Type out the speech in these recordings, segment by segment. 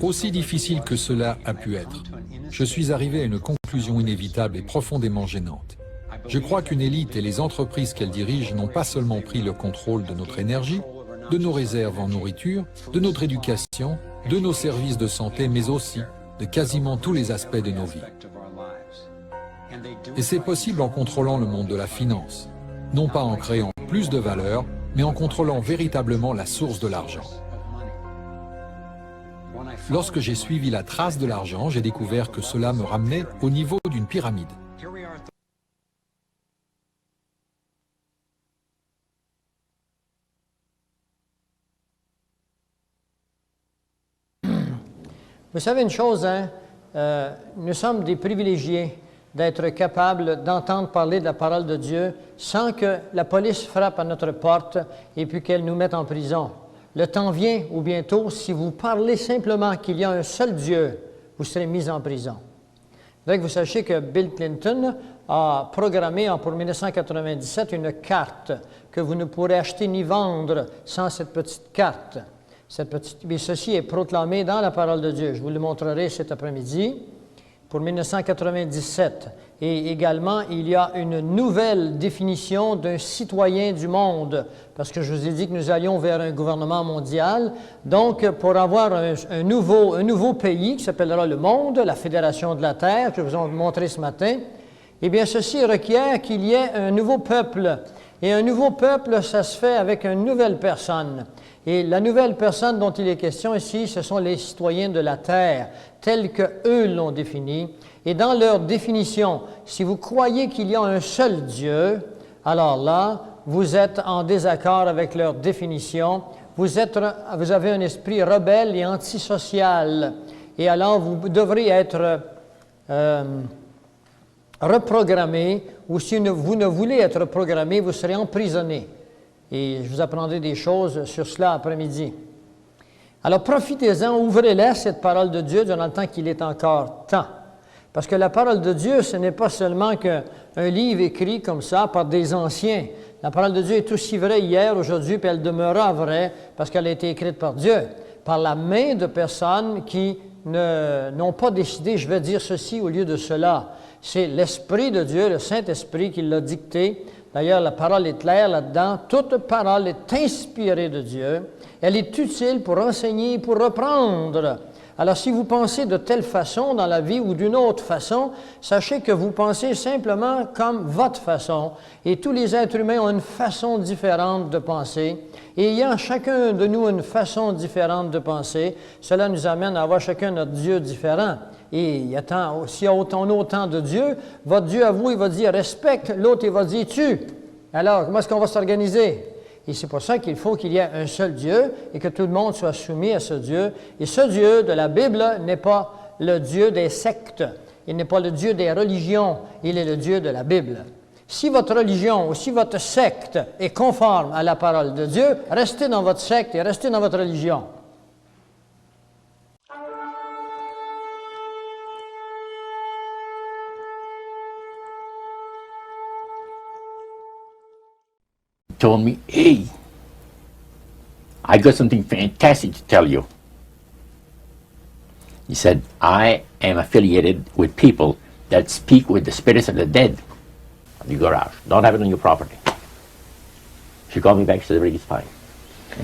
Aussi difficile que cela a pu être, je suis arrivé à une conclusion inévitable et profondément gênante. Je crois qu'une élite et les entreprises qu'elle dirige n'ont pas seulement pris le contrôle de notre énergie, de nos réserves en nourriture, de notre éducation, de nos services de santé, mais aussi de quasiment tous les aspects de nos vies. Et c'est possible en contrôlant le monde de la finance, non pas en créant plus de valeur, mais en contrôlant véritablement la source de l'argent. Lorsque j'ai suivi la trace de l'argent, j'ai découvert que cela me ramenait au niveau d'une pyramide. Vous savez une chose, hein? Nous sommes des privilégiés d'être capables d'entendre parler de la parole de Dieu sans que la police frappe à notre porte et puis qu'elle nous mette en prison. Le temps vient, ou bientôt, si vous parlez simplement qu'il y a un seul Dieu, vous serez mis en prison. Il faudrait que vous sachiez que Bill Clinton a programmé pour 1997 une carte que vous ne pourrez acheter ni vendre sans cette petite carte. Mais ceci est proclamé dans la parole de Dieu. Je vous le montrerai cet après-midi pour 1997. Et également, il y a une nouvelle définition d'un citoyen du monde, parce que je vous ai dit que nous allions vers un gouvernement mondial. Donc, pour avoir un nouveau pays qui s'appellera le monde, la Fédération de la Terre, que je vous ai montré ce matin, eh bien, ceci requiert qu'il y ait un nouveau peuple. Et un nouveau peuple, ça se fait avec une nouvelle personne. Et la nouvelle personne dont il est question ici, ce sont les citoyens de la terre, tels qu'eux l'ont défini. Et dans leur définition, si vous croyez qu'il y a un seul Dieu, alors là, vous êtes en désaccord avec leur définition. Vous avez un esprit rebelle et antisocial. Et alors, vous devrez être reprogrammé, ou si vous ne voulez être programmé, vous serez emprisonné. Et je vous apprendrai des choses sur cela après-midi. Alors, profitez-en, ouvrez-la, cette parole de Dieu, durant le temps qu'il est encore temps. Parce que la parole de Dieu, ce n'est pas seulement qu'un livre écrit comme ça par des anciens. La parole de Dieu est aussi vraie hier, aujourd'hui, puis elle demeurera vraie parce qu'elle a été écrite par Dieu, par la main de personnes qui n'ont pas décidé, je vais dire ceci au lieu de cela. C'est l'Esprit de Dieu, le Saint-Esprit, qui l'a dicté. D'ailleurs, la parole est claire là-dedans. Toute parole est inspirée de Dieu. Elle est utile pour enseigner, pour reprendre. Alors, si vous pensez de telle façon dans la vie ou d'une autre façon, sachez que vous pensez simplement comme votre façon. Et tous les êtres humains ont une façon différente de penser. Et ayant chacun de nous une façon différente de penser, cela nous amène à avoir chacun notre Dieu différent. Et s'il y a autant de dieux, votre Dieu à vous, il va dire « respecte », l'autre, il va dire « tue ». Alors, comment est-ce qu'on va s'organiser? Et c'est pour ça qu'il faut qu'il y ait un seul Dieu et que tout le monde soit soumis à ce Dieu. Et ce Dieu de la Bible n'est pas le Dieu des sectes, il n'est pas le Dieu des religions, il est le Dieu de la Bible. Si votre religion ou si votre secte est conforme à la parole de Dieu, restez dans votre secte et restez dans votre religion. Told me, hey, I got something fantastic to tell you. He said, I am affiliated with people that speak with the spirits of the dead. You go out. Don't have it on your property. She called me back, she said, everything's fine.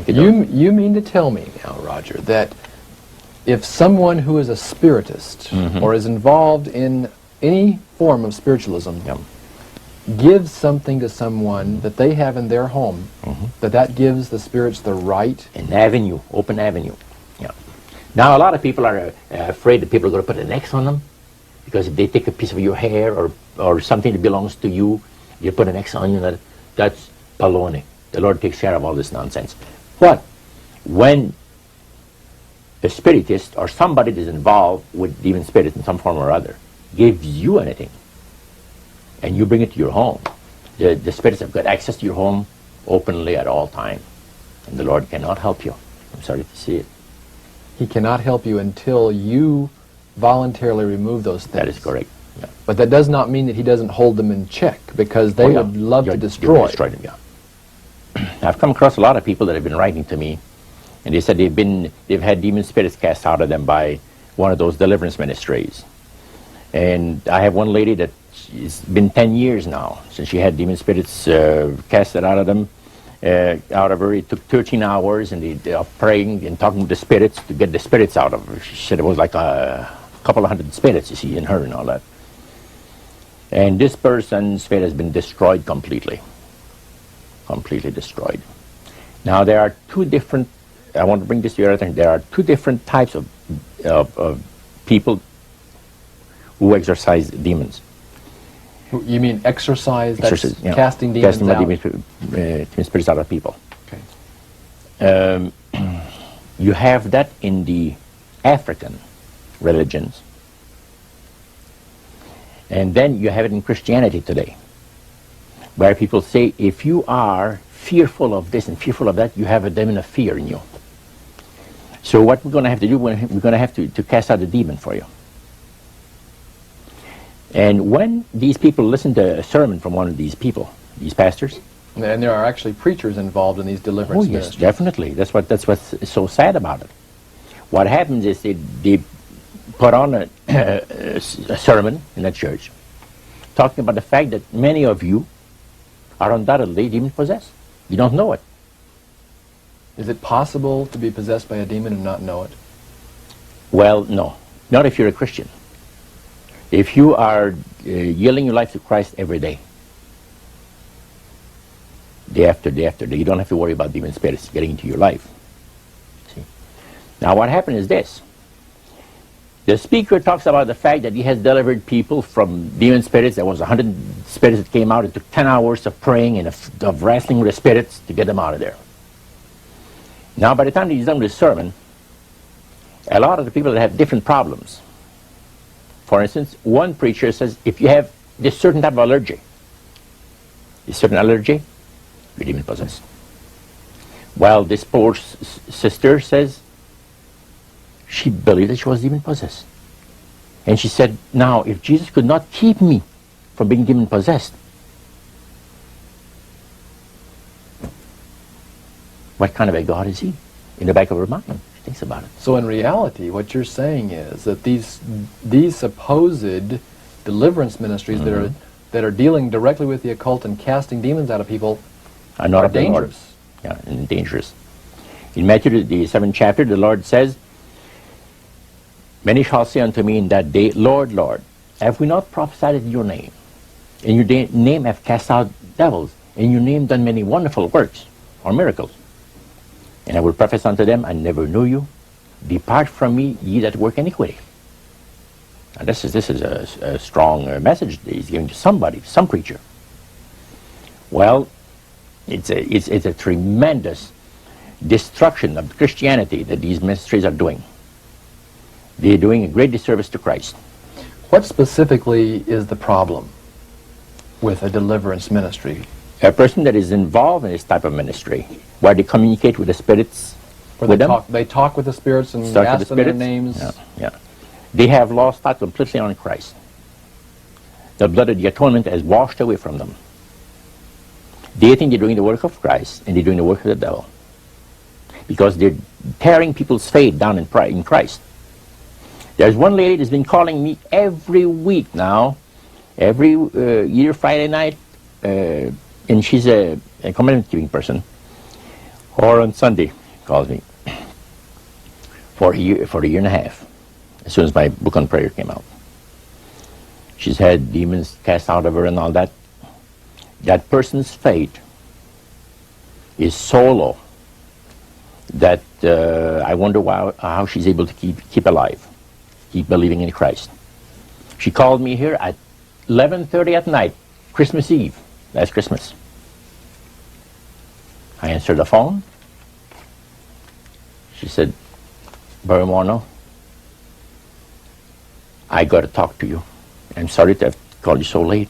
You mean to tell me now, Roger, that if someone who is a spiritist or is involved in any form of spiritualism gives something to someone that they have in their home, that gives the spirits the right? An avenue, open avenue. Yeah. Now, a lot of people are afraid that people are going to put an X on them because if they take a piece of your hair or something that belongs to you, you put an X on you. That's baloney. The Lord takes care of all this nonsense. But when a spiritist or somebody that's involved with demon spirits in some form or other gives you anything, and you bring it to your home, the spirits have got access to your home openly at all times. And the Lord cannot help you. I'm sorry to see it. He cannot help you until you voluntarily remove those things. That is correct. Yeah. But that does not mean that he doesn't hold them in check, because they would love to destroy. Destroy them, yeah. I've come across a lot of people that have been writing to me And they said they've had demon spirits cast out of them by one of those deliverance ministries. And I have one lady that it's been 10 years now since she had demon spirits casted out of them, out of her. It took 13 hours, and they are praying and talking to the spirits to get the spirits out of her. She said it was like a couple of hundred spirits, you see, in her and all that. And this person's faith has been destroyed completely. Completely destroyed. Now there are two different, I want to bring this to your attention, there are two different types of people who exorcise demons. You mean exorcise? That's yeah. casting demons casting out? demon spirits out of people. Okay. You have that in the African religions. And then you have it in Christianity today, where people say, if you are fearful of this and fearful of that, you have a demon of fear in you. So what we're going to have to do, we're going to have to cast out the demon for you. And when these people listen to a sermon from one of these people, these pastors, and there are actually preachers involved in these deliverance yes, ministries. definitely. That's what's so sad about it. What happens is they put on a sermon in a church talking about the fact that many of you are undoubtedly demon-possessed. You don't know it. Is it possible to be possessed by a demon and not know it? Well, no. Not if you're a Christian. If you are yielding your life to Christ every day, day after day after day, you don't have to worry about demon spirits getting into your life. See? Now what happened is this. The speaker talks about the fact that he has delivered people from demon spirits. There was 100 spirits that came out. It took 10 hours of praying and of wrestling with the spirits to get them out of there. Now, by the time he's done with his sermon, a lot of the people that have different problems. For instance, one preacher says, if you have this certain type of allergy, you're demon possessed. While this poor sister says, she believed that she was demon possessed. And she said, now, if Jesus could not keep me from being demon possessed, what kind of a God is he? In the back of her mind, she thinks about it. So in reality, what you're saying is that these supposed deliverance ministries that are dealing directly with the occult and casting demons out of people are not of the Lord. dangerous. Yeah, and dangerous. In Matthew, the 7th chapter, the Lord says, many shall say unto me in that day, Lord, Lord, have we not prophesied in your name? In your name have cast out devils. In your name done many wonderful works or miracles. And I will prophesy unto them, I never knew you. Depart from me, ye that work iniquity. Now this is a strong message that he's giving to somebody, some preacher. Well, it's a tremendous destruction of Christianity that these ministries are doing. They're doing a great disservice to Christ. What specifically is the problem with a deliverance ministry? A person that is involved in this type of ministry, where they communicate with the spirits, Where they talk with the spirits and talk ask with the them their spirits. names? Yeah. They have lost sight completely on Christ. The blood of the atonement has washed away from them. They think they're doing the work of Christ, and they're doing the work of the devil. Because they're tearing people's faith down in Christ. There's one lady that's been calling me every week now, every year Friday night, and she's a commandment-keeping person, or on Sunday calls me for a year and a half, as soon as my book on prayer came out. She's had demons cast out of her and all that. That person's faith is so low that I wonder how she's able to keep alive, keep believing in Christ. She called me here at 11:30 at night, Christmas Eve, last Christmas. I answered the phone. She said, Brother Morneau, I got to talk to you. I'm sorry to have called you so late.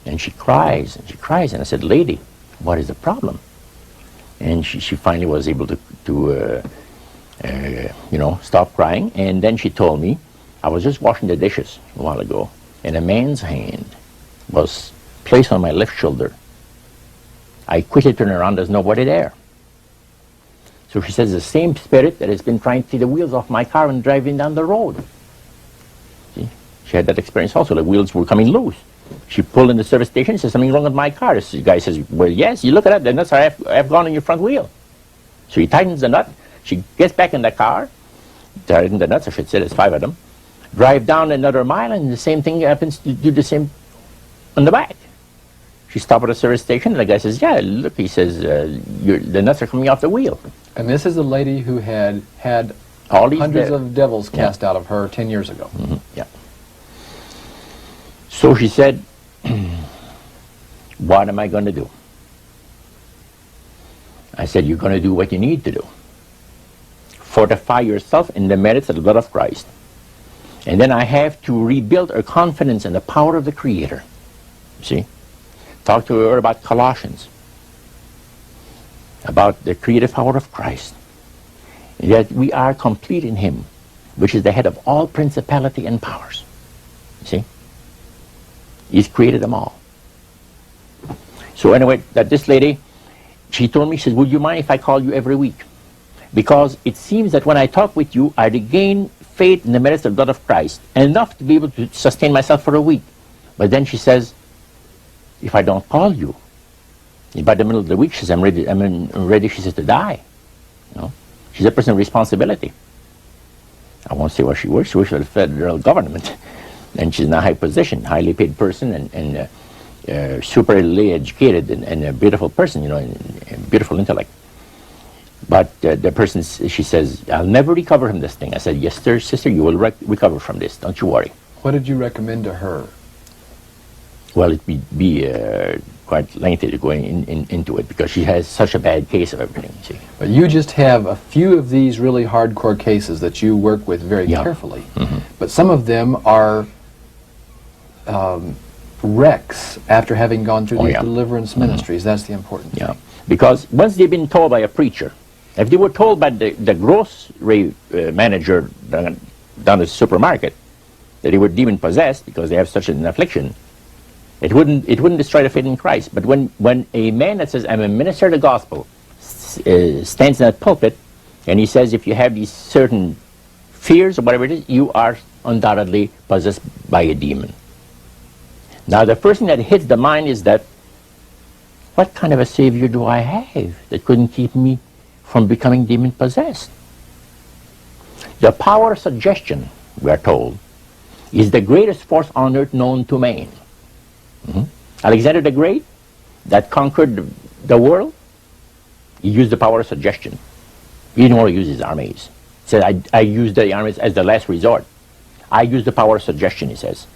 And she cries, and she cries. And I said, lady, what is the problem? And she finally was able to stop crying. And then she told me, I was just washing the dishes a while ago, and a man's hand was placed on my left shoulder. I quickly turned around, there's nobody there. So she says, the same spirit that has been trying to see the wheels off my car and driving down the road. See? She had that experience also. The wheels were coming loose. She pulled in the service station, says, something wrong with my car. The guy says, well, yes, you look at that, the nuts have gone in your front wheel. So he tightens the nut. She gets back in the car, tightens the nuts, I should say, there's 5 of them, drive down another mile, and the same thing happens to do the same on the back. She stopped at a service station, and the guy says, yeah, look, he says, the nuts are coming off the wheel. And this is a lady who had All these hundreds of devils cast out of her 10 years ago. Mm-hmm. Yeah. So she said, what am I going to do? I said, you're going to do what you need to do. Fortify yourself in the merits of the blood of Christ. And then I have to rebuild her confidence in the power of the Creator. See? Talk to her about Colossians, about the creative power of Christ, that we are complete in Him, which is the head of all principality and powers. See? He's created them all. So anyway, this lady, she told me, she said, would you mind if I call you every week? Because it seems that when I talk with you, I regain faith in the merits of the blood of Christ, enough to be able to sustain myself for a week. But then she says, if I don't call you, by the middle of the week, she says, I'm ready, she says, to die. You know? She's a person of responsibility. I won't say where she works. She works for the federal government. And she's in a high position, highly paid person, and superly educated, and a beautiful person, you know, and beautiful intellect. But the person, she says, I'll never recover from this thing. I said, yes, sir, sister, you will recover from this. Don't you worry. What did you recommend to her? Well, it'd be quite lengthy to go into it, because she has such a bad case of everything, you see. But you just have a few of these really hardcore cases that you work with very carefully. Mm-hmm. But some of them are wrecks after having gone through these deliverance ministries. That's the important thing. Because once they've been told by a preacher, if they were told by the grocery manager down at the supermarket that they were demon-possessed because they have such an affliction, it wouldn't destroy the faith in Christ. But when a man that says, I'm a minister of the gospel, stands in that pulpit, and he says, if you have these certain fears or whatever it is, you are undoubtedly possessed by a demon. Now, the first thing that hits the mind is that, what kind of a Savior do I have that couldn't keep me from becoming demon-possessed? The power of suggestion, we are told, is the greatest force on earth known to man. Mm-hmm. Alexander the Great, that conquered the world, he used the power of suggestion. He didn't want to use his armies. He said, I use the armies as the last resort. I use the power of suggestion, he says.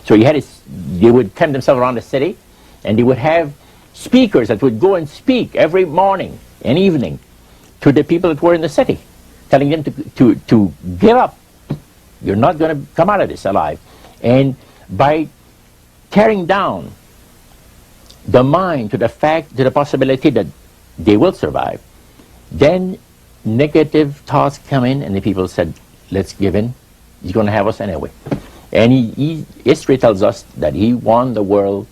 So they would camp themselves around the city, and they would have speakers that would go and speak every morning and evening to the people that were in the city, telling them to give up. You're not going to come out of this alive. And by tearing down the mind to the possibility that they will survive, then negative thoughts come in, and the people said, let's give in. He's going to have us anyway. And history tells us that he won the world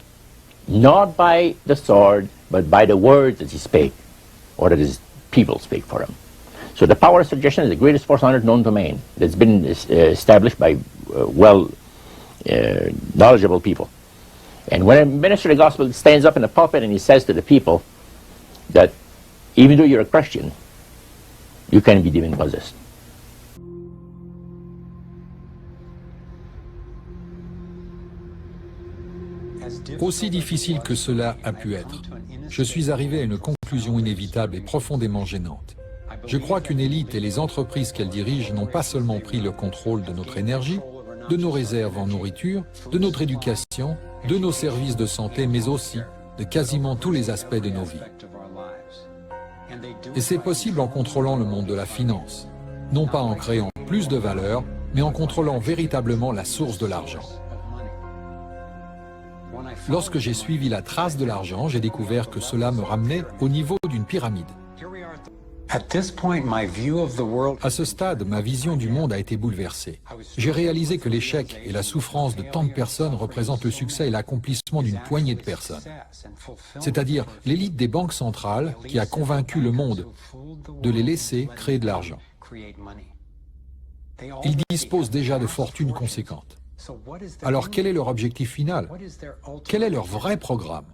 not by the sword, but by the words that he spake, or that his people spake for him. So the power of suggestion is the greatest force on earth known to man. That's been established by knowledgeable people. And when a minister of the gospel stands up in the pulpit and he says to the people that even though you're a Christian, you can be demon-possessed. Aussi difficile que cela a pu être, je suis arrivé à une conclusion inévitable et profondément gênante. Je crois qu'une élite et les entreprises qu'elle dirige n'ont pas seulement pris le contrôle de notre énergie, de nos réserves en nourriture, de notre éducation, de nos services de santé, mais aussi de quasiment tous les aspects de nos vies. Et c'est possible en contrôlant le monde de la finance, non pas en créant plus de valeur, mais en contrôlant véritablement la source de l'argent. Lorsque j'ai suivi la trace de l'argent, j'ai découvert que cela me ramenait au niveau d'une pyramide. À ce stade, ma vision du monde a été bouleversée. J'ai réalisé que l'échec et la souffrance de tant de personnes représentent le succès et l'accomplissement d'une poignée de personnes. C'est-à-dire l'élite des banques centrales qui a convaincu le monde de les laisser créer de l'argent. Ils disposent déjà de fortunes conséquentes. Alors quel est leur objectif final? Quel est leur vrai programme?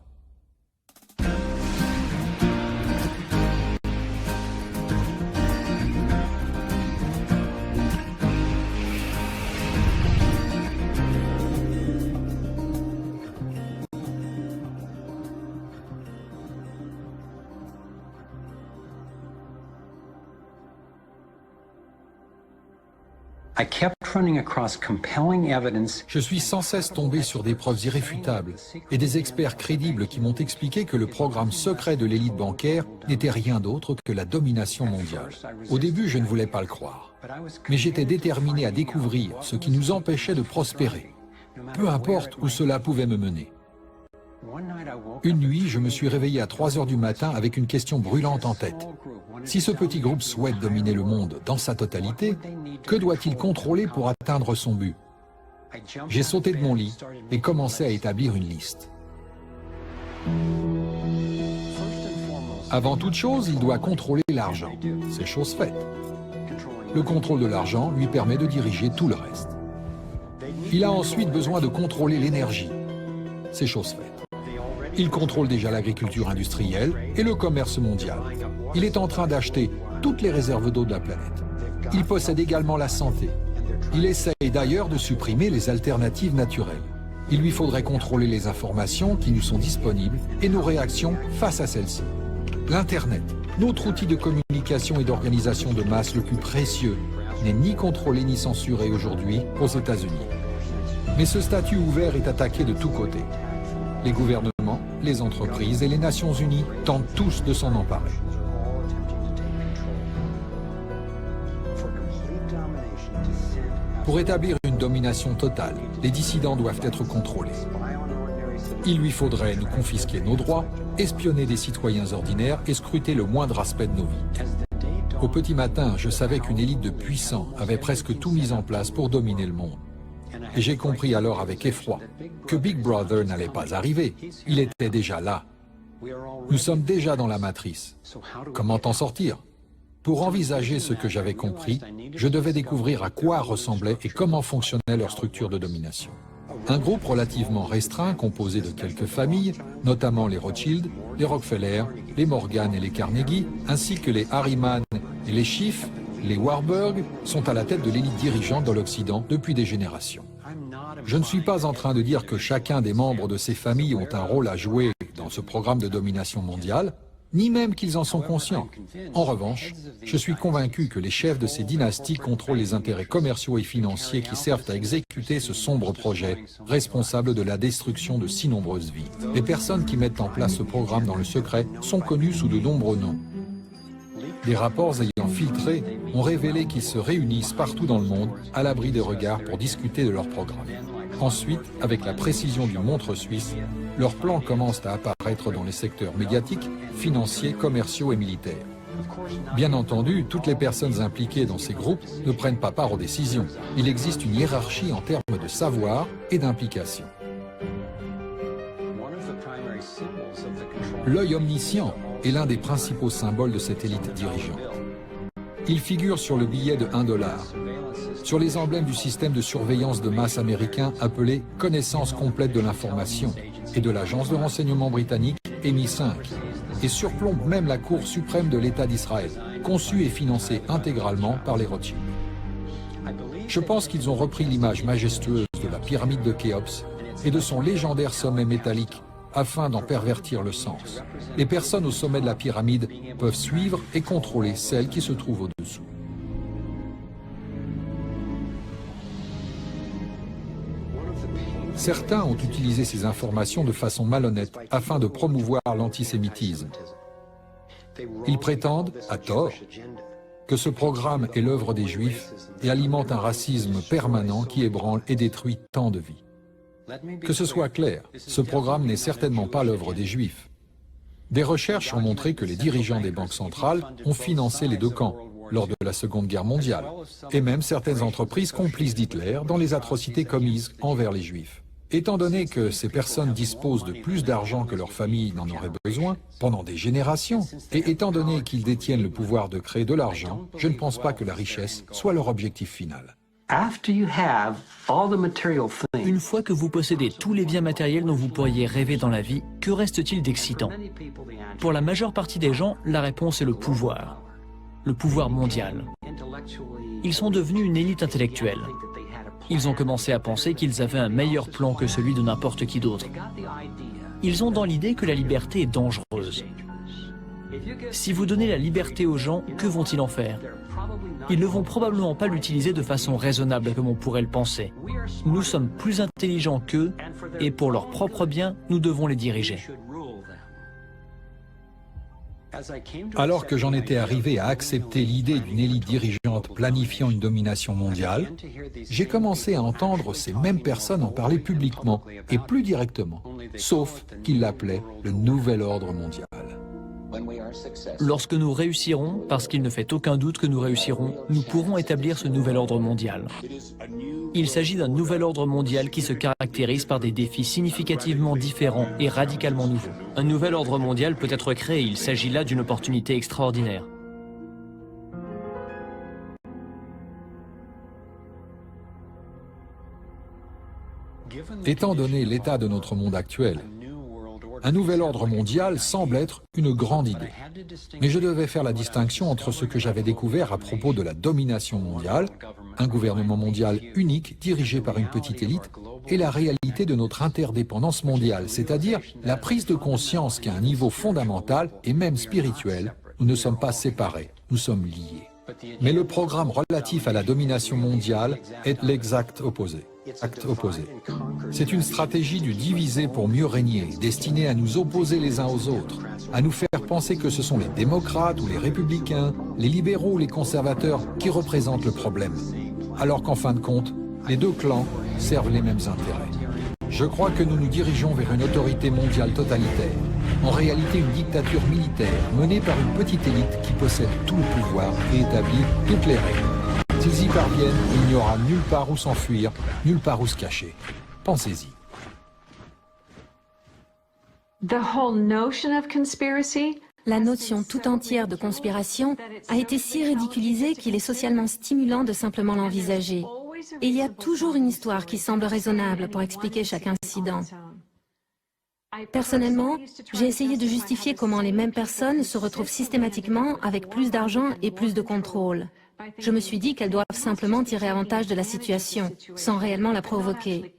Je suis sans cesse tombé sur des preuves irréfutables et des experts crédibles qui m'ont expliqué que le programme secret de l'élite bancaire n'était rien d'autre que la domination mondiale. Au début, je ne voulais pas le croire, mais j'étais déterminé à découvrir ce qui nous empêchait de prospérer, peu importe où cela pouvait me mener. Une nuit, je me suis réveillé à 3 heures du matin avec une question brûlante en tête. Si ce petit groupe souhaite dominer le monde dans sa totalité, que doit-il contrôler pour atteindre son but? J'ai sauté de mon lit et commencé à établir une liste. Avant toute chose, il doit contrôler l'argent. C'est chose faite. Le contrôle de l'argent lui permet de diriger tout le reste. Il a ensuite besoin de contrôler l'énergie. C'est chose faite. Il contrôle déjà l'agriculture industrielle et le commerce mondial. Il est en train d'acheter toutes les réserves d'eau de la planète. Il possède également la santé. Il essaye d'ailleurs de supprimer les alternatives naturelles. Il lui faudrait contrôler les informations qui nous sont disponibles et nos réactions face à celles-ci. L'Internet, notre outil de communication et d'organisation de masse le plus précieux, n'est ni contrôlé ni censuré aujourd'hui aux États-Unis. Mais ce statut ouvert est attaqué de tous côtés. Les gouvernements, les entreprises et les Nations Unies tentent tous de s'en emparer. Pour établir une domination totale, les dissidents doivent être contrôlés. Il lui faudrait nous confisquer nos droits, espionner des citoyens ordinaires et scruter le moindre aspect de nos vies. Au petit matin, je savais qu'une élite de puissants avait presque tout mis en place pour dominer le monde. Et j'ai compris alors avec effroi que Big Brother n'allait pas arriver. Il était déjà là. Nous sommes déjà dans la matrice. Comment en sortir? Pour envisager ce que j'avais compris, je devais découvrir à quoi ressemblait et comment fonctionnait leur structure de domination. Un groupe relativement restreint composé de quelques familles, notamment les Rothschild, les Rockefeller, les Morgan et les Carnegie, ainsi que les Harriman et les Schiff, les Warburg, sont à la tête de l'élite dirigeante dans l'Occident depuis des générations. Je ne suis pas en train de dire que chacun des membres de ces familles ont un rôle à jouer dans ce programme de domination mondiale, ni même qu'ils en sont conscients. En revanche, je suis convaincu que les chefs de ces dynasties contrôlent les intérêts commerciaux et financiers qui servent à exécuter ce sombre projet, responsable de la destruction de si nombreuses vies. Les personnes qui mettent en place ce programme dans le secret sont connues sous de nombreux noms. Des rapports ayant filtré ont révélé qu'ils se réunissent partout dans le monde, à l'abri des regards, pour discuter de leur programme. Ensuite, avec la précision d'une montre suisse, leurs plans commencent à apparaître dans les secteurs médiatiques, financiers, commerciaux et militaires. Bien entendu, toutes les personnes impliquées dans ces groupes ne prennent pas part aux décisions. Il existe une hiérarchie en termes de savoir et d'implication. L'œil omniscient est l'un des principaux symboles de cette élite dirigeante. Il figure sur le billet de $1, sur les emblèmes du système de surveillance de masse américain appelé « Connaissance complète de l'information » et de l'agence de renseignement britannique MI5, et surplombe même la Cour suprême de l'État d'Israël, conçue et financée intégralement par les Rothschild. Je pense qu'ils ont repris l'image majestueuse de la pyramide de Khéops et de son légendaire sommet métallique afin d'en pervertir le sens. Les personnes au sommet de la pyramide peuvent suivre et contrôler celles qui se trouvent au-dessous. Certains ont utilisé ces informations de façon malhonnête afin de promouvoir l'antisémitisme. Ils prétendent, à tort, que ce programme est l'œuvre des Juifs et alimente un racisme permanent qui ébranle et détruit tant de vies. Que ce soit clair, ce programme n'est certainement pas l'œuvre des Juifs. Des recherches ont montré que les dirigeants des banques centrales ont financé les deux camps lors de la Seconde Guerre mondiale, et même certaines entreprises complices d'Hitler dans les atrocités commises envers les Juifs. Étant donné que ces personnes disposent de plus d'argent que leur famille n'en aurait besoin, pendant des générations, et étant donné qu'ils détiennent le pouvoir de créer de l'argent, je ne pense pas que la richesse soit leur objectif final. Une fois que vous possédez tous les biens matériels dont vous pourriez rêver dans la vie, que reste-t-il d'excitant? Pour la majeure partie des gens, la réponse est le pouvoir mondial. Ils sont devenus une élite intellectuelle. Ils ont commencé à penser qu'ils avaient un meilleur plan que celui de n'importe qui d'autre. Ils ont dans l'idée que la liberté est dangereuse. Si vous donnez la liberté aux gens, que vont-ils en faire? Ils ne vont probablement pas l'utiliser de façon raisonnable comme on pourrait le penser. Nous sommes plus intelligents qu'eux et pour leur propre bien, nous devons les diriger. Alors que j'en étais arrivé à accepter l'idée d'une élite dirigeante planifiant une domination mondiale, j'ai commencé à entendre ces mêmes personnes en parler publiquement et plus directement, sauf qu'ils l'appelaient le nouvel ordre mondial. Lorsque nous réussirons, parce qu'il ne fait aucun doute que nous réussirons, nous pourrons établir ce nouvel ordre mondial. Il s'agit d'un nouvel ordre mondial qui se caractérise par des défis significativement différents et radicalement nouveaux. Un nouvel ordre mondial peut être créé, il s'agit là d'une opportunité extraordinaire. Étant donné l'état de notre monde actuel, un nouvel ordre mondial semble être une grande idée. Mais je devais faire la distinction entre ce que j'avais découvert à propos de la domination mondiale, un gouvernement mondial unique dirigé par une petite élite, et la réalité de notre interdépendance mondiale, c'est-à-dire la prise de conscience qu'à un niveau fondamental et même spirituel, nous ne sommes pas séparés, nous sommes liés. Mais le programme relatif à la domination mondiale est l'exact opposé. C'est une stratégie du diviser pour mieux régner, destinée à nous opposer les uns aux autres, à nous faire penser que ce sont les démocrates ou les républicains, les libéraux ou les conservateurs qui représentent le problème, alors qu'en fin de compte, les deux clans servent les mêmes intérêts. Je crois que nous nous dirigeons vers une autorité mondiale totalitaire, en réalité une dictature militaire menée par une petite élite qui possède tout le pouvoir et établit toutes les règles. S'ils y parviennent, il n'y aura nulle part où s'enfuir, nulle part où se cacher. Pensez-y. La notion tout entière de conspiration a été si ridiculisée qu'il est socialement stimulant de simplement l'envisager. Et il y a toujours une histoire qui semble raisonnable pour expliquer chaque incident. Personnellement, j'ai essayé de justifier comment les mêmes personnes se retrouvent systématiquement avec plus d'argent et plus de contrôle. Je me suis dit qu'elles doivent simplement tirer avantage de la situation, sans réellement la provoquer.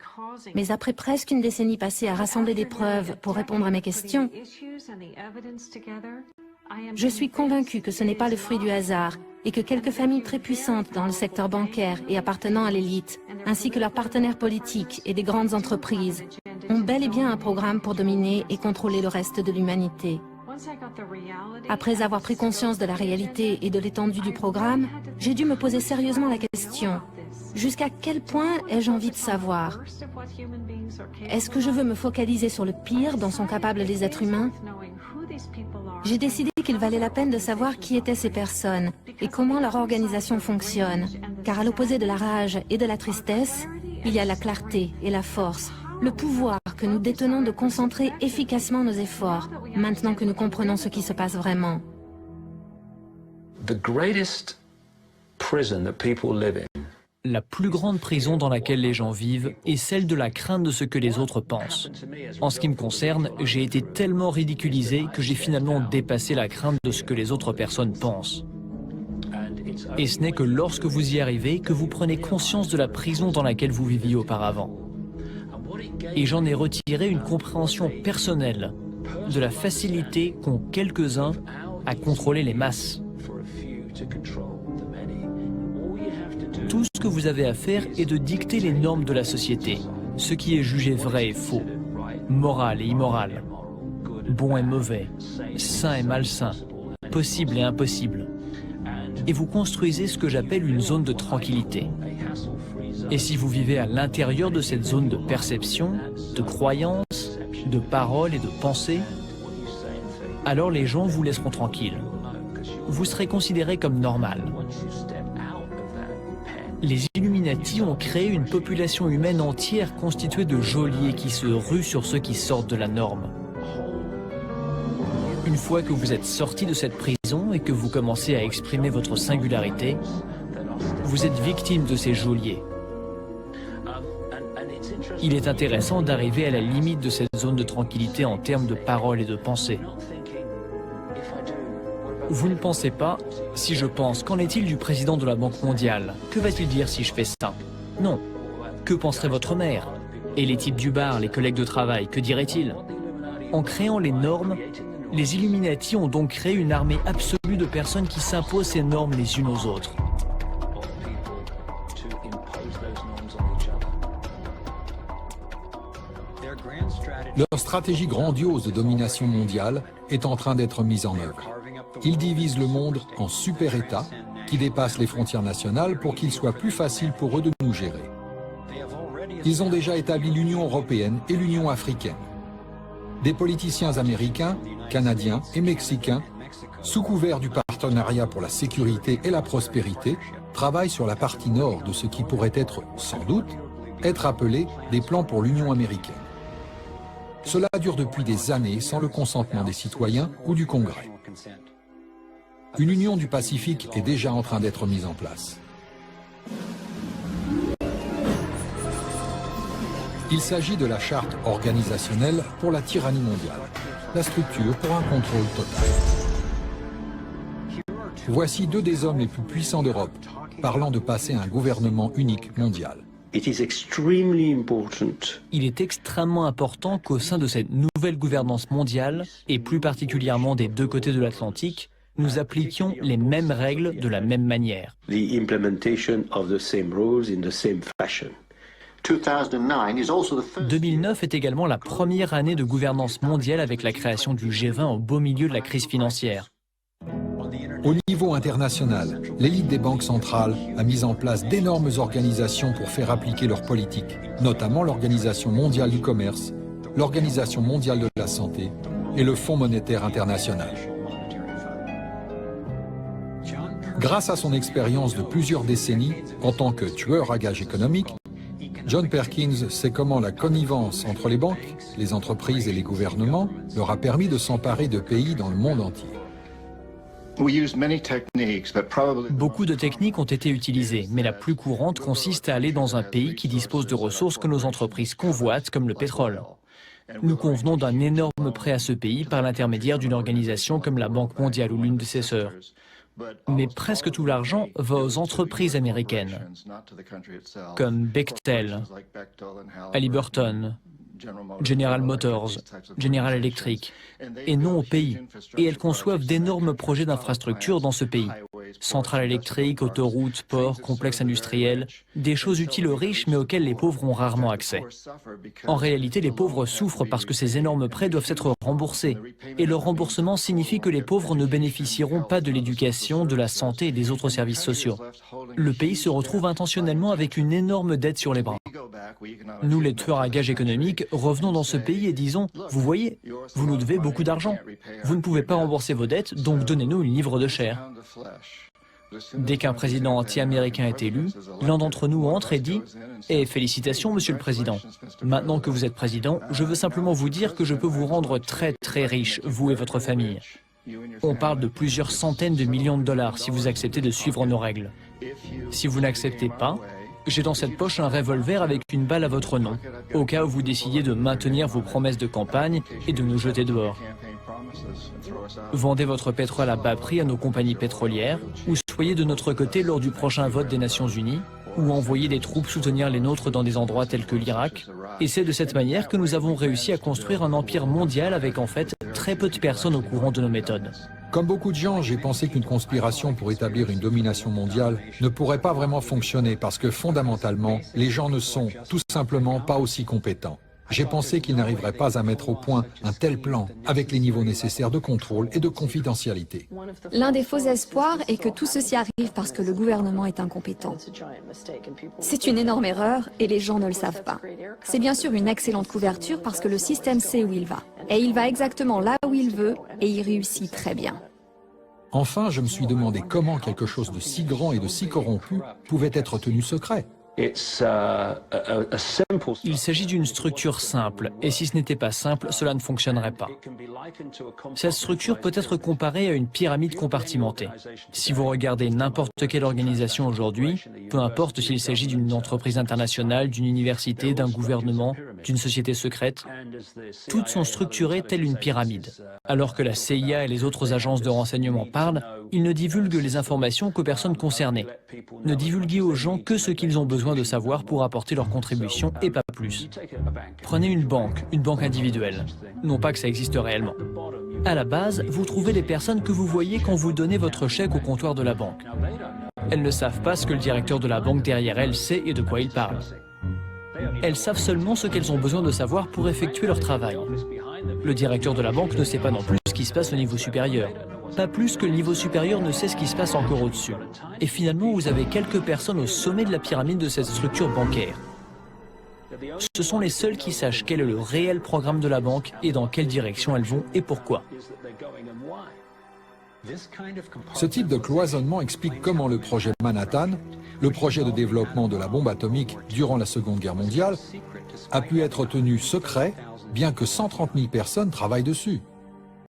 Mais après presque une décennie passée à rassembler des preuves pour répondre à mes questions, je suis convaincue que ce n'est pas le fruit du hasard et que quelques familles très puissantes dans le secteur bancaire et appartenant à l'élite, ainsi que leurs partenaires politiques et des grandes entreprises, ont bel et bien un programme pour dominer et contrôler le reste de l'humanité. Après avoir pris conscience de la réalité et de l'étendue du programme, j'ai dû me poser sérieusement la question: jusqu'à quel point ai-je envie de savoir? Est-ce que je veux me focaliser sur le pire dont sont capables les êtres humains? J'ai décidé qu'il valait la peine de savoir qui étaient ces personnes et comment leur organisation fonctionne, car à l'opposé de la rage et de la tristesse, il y a la clarté et la force, le pouvoir que nous détenons de concentrer efficacement nos efforts, maintenant que nous comprenons ce qui se passe vraiment. La plus grande prison dans laquelle les gens vivent est celle de la crainte de ce que les autres pensent. En ce qui me concerne, j'ai été tellement ridiculisé que j'ai finalement dépassé la crainte de ce que les autres personnes pensent. Et ce n'est que lorsque vous y arrivez que vous prenez conscience de la prison dans laquelle vous viviez auparavant. Et j'en ai retiré une compréhension personnelle de la facilité qu'ont quelques-uns à contrôler les masses. Tout ce que vous avez à faire est de dicter les normes de la société, ce qui est jugé vrai et faux, moral et immoral, bon et mauvais, sain et malsain, possible et impossible. Et vous construisez ce que j'appelle une zone de tranquillité. Et si vous vivez à l'intérieur de cette zone de perception, de croyance, de parole et de pensée, alors les gens vous laisseront tranquille. Vous serez considéré comme normal. Les illuminés Illuminati ont créé une population humaine entière constituée de geôliers qui se ruent sur ceux qui sortent de la norme. Une fois que vous êtes sorti de cette prison et que vous commencez à exprimer votre singularité, vous êtes victime de ces geôliers. Il est intéressant d'arriver à la limite de cette zone de tranquillité en termes de parole et de pensée. Vous ne pensez pas, si je pense, qu'en est-il du président de la Banque mondiale? Que va-t-il dire si je fais ça? Non. Que penserait votre mère? Et les types du bar, les collègues de travail, que diraient-ils? En créant les normes, les Illuminati ont donc créé une armée absolue de personnes qui s'imposent ces normes les unes aux autres. Leur stratégie grandiose de domination mondiale est en train d'être mise en œuvre. Ils divisent le monde en super-États qui dépassent les frontières nationales pour qu'il soit plus facile pour eux de nous gérer. Ils ont déjà établi l'Union européenne et l'Union africaine. Des politiciens américains, canadiens et mexicains, sous couvert du partenariat pour la sécurité et la prospérité, travaillent sur la partie nord de ce qui pourrait être, sans doute, être appelé des plans pour l'Union américaine. Cela dure depuis des années sans le consentement des citoyens ou du Congrès. Une union du Pacifique est déjà en train d'être mise en place. Il s'agit de la charte organisationnelle pour la tyrannie mondiale, la structure pour un contrôle total. Voici deux des hommes les plus puissants d'Europe, parlant de passer à un gouvernement unique mondial. Il est extrêmement important qu'au sein de cette nouvelle gouvernance mondiale, et plus particulièrement des deux côtés de l'Atlantique, nous appliquions les mêmes règles de la même manière. 2009 est également la première année de gouvernance mondiale avec la création du G20 au beau milieu de la crise financière. Au niveau international, l'élite des banques centrales a mis en place d'énormes organisations pour faire appliquer leurs politiques, notamment l'Organisation mondiale du commerce, l'Organisation mondiale de la santé et le Fonds monétaire international. Grâce à son expérience de plusieurs décennies en tant que tueur à gages économiques, John Perkins sait comment la connivence entre les banques, les entreprises et les gouvernements leur a permis de s'emparer de pays dans le monde entier. Beaucoup de techniques ont été utilisées, mais la plus courante consiste à aller dans un pays qui dispose de ressources que nos entreprises convoitent, comme le pétrole. Nous convenons d'un énorme prêt à ce pays par l'intermédiaire d'une organisation comme la Banque mondiale ou l'une de ses sœurs. Mais presque tout l'argent va aux entreprises américaines, comme Bechtel, Halliburton, General Motors, General Electric, et non au pays. Et elles conçoivent d'énormes projets d'infrastructures dans ce pays. Centrales électriques, autoroutes, ports, complexes industriels, des choses utiles aux riches mais auxquelles les pauvres ont rarement accès. En réalité, les pauvres souffrent parce que ces énormes prêts doivent être remboursés. Et leur remboursement signifie que les pauvres ne bénéficieront pas de l'éducation, de la santé et des autres services sociaux. Le pays se retrouve intentionnellement avec une énorme dette sur les bras. Nous, les tueurs à gages économiques, revenons dans ce pays et disons « Vous voyez, vous nous devez beaucoup d'argent. Vous ne pouvez pas rembourser vos dettes, donc donnez-nous une livre de chair. » Dès qu'un président anti-américain est élu, l'un d'entre nous entre et dit « Eh, félicitations, monsieur le président. Maintenant que vous êtes président, je veux simplement vous dire que je peux vous rendre très très riche, vous et votre famille. On parle de plusieurs centaines de millions de dollars si vous acceptez de suivre nos règles. Si vous n'acceptez pas, j'ai dans cette poche un revolver avec une balle à votre nom, au cas où vous décidiez de maintenir vos promesses de campagne et de nous jeter dehors. Vendez votre pétrole à bas prix à nos compagnies pétrolières, ou soyez de notre côté lors du prochain vote des Nations Unies, ou envoyez des troupes soutenir les nôtres dans des endroits tels que l'Irak. Et c'est de cette manière que nous avons réussi à construire un empire mondial avec en fait très peu de personnes au courant de nos méthodes. Comme beaucoup de gens, j'ai pensé qu'une conspiration pour établir une domination mondiale ne pourrait pas vraiment fonctionner parce que fondamentalement, les gens ne sont tout simplement pas aussi compétents. J'ai pensé qu'ils n'arriveraient pas à mettre au point un tel plan avec les niveaux nécessaires de contrôle et de confidentialité. L'un des faux espoirs est que tout ceci arrive parce que le gouvernement est incompétent. C'est une énorme erreur et les gens ne le savent pas. C'est bien sûr une excellente couverture parce que le système sait où il va. Et il va exactement là où il veut et il réussit très bien. Enfin, je me suis demandé comment quelque chose de si grand et de si corrompu pouvait être tenu secret. Il s'agit d'une structure simple, et si ce n'était pas simple, cela ne fonctionnerait pas. Cette structure peut être comparée à une pyramide compartimentée. Si vous regardez n'importe quelle organisation aujourd'hui, peu importe s'il s'agit d'une entreprise internationale, d'une université, d'un gouvernement, d'une société secrète, toutes sont structurées telle une pyramide. Alors que la CIA et les autres agences de renseignement parlent, ils ne divulguent les informations qu'aux personnes concernées. Ne divulguez aux gens que ce qu'ils ont besoin de savoir pour apporter leur contribution et pas plus. Prenez une banque individuelle. Non pas que ça existe réellement. À la base, vous trouvez les personnes que vous voyez quand vous donnez votre chèque au comptoir de la banque. Elles ne savent pas ce que le directeur de la banque derrière elles sait et de quoi il parle. Elles savent seulement ce qu'elles ont besoin de savoir pour effectuer leur travail. Le directeur de la banque ne sait pas non plus ce qui se passe au niveau supérieur. Pas plus que le niveau supérieur ne sait ce qui se passe encore au-dessus. Et finalement, vous avez quelques personnes au sommet de la pyramide de cette structure bancaire. Ce sont les seuls qui sachent quel est le réel programme de la banque et dans quelle direction elles vont et pourquoi. Ce type de cloisonnement explique comment le projet Manhattan, le projet de développement de la bombe atomique durant la Seconde Guerre mondiale, a pu être tenu secret, bien que 130 000 personnes travaillent dessus.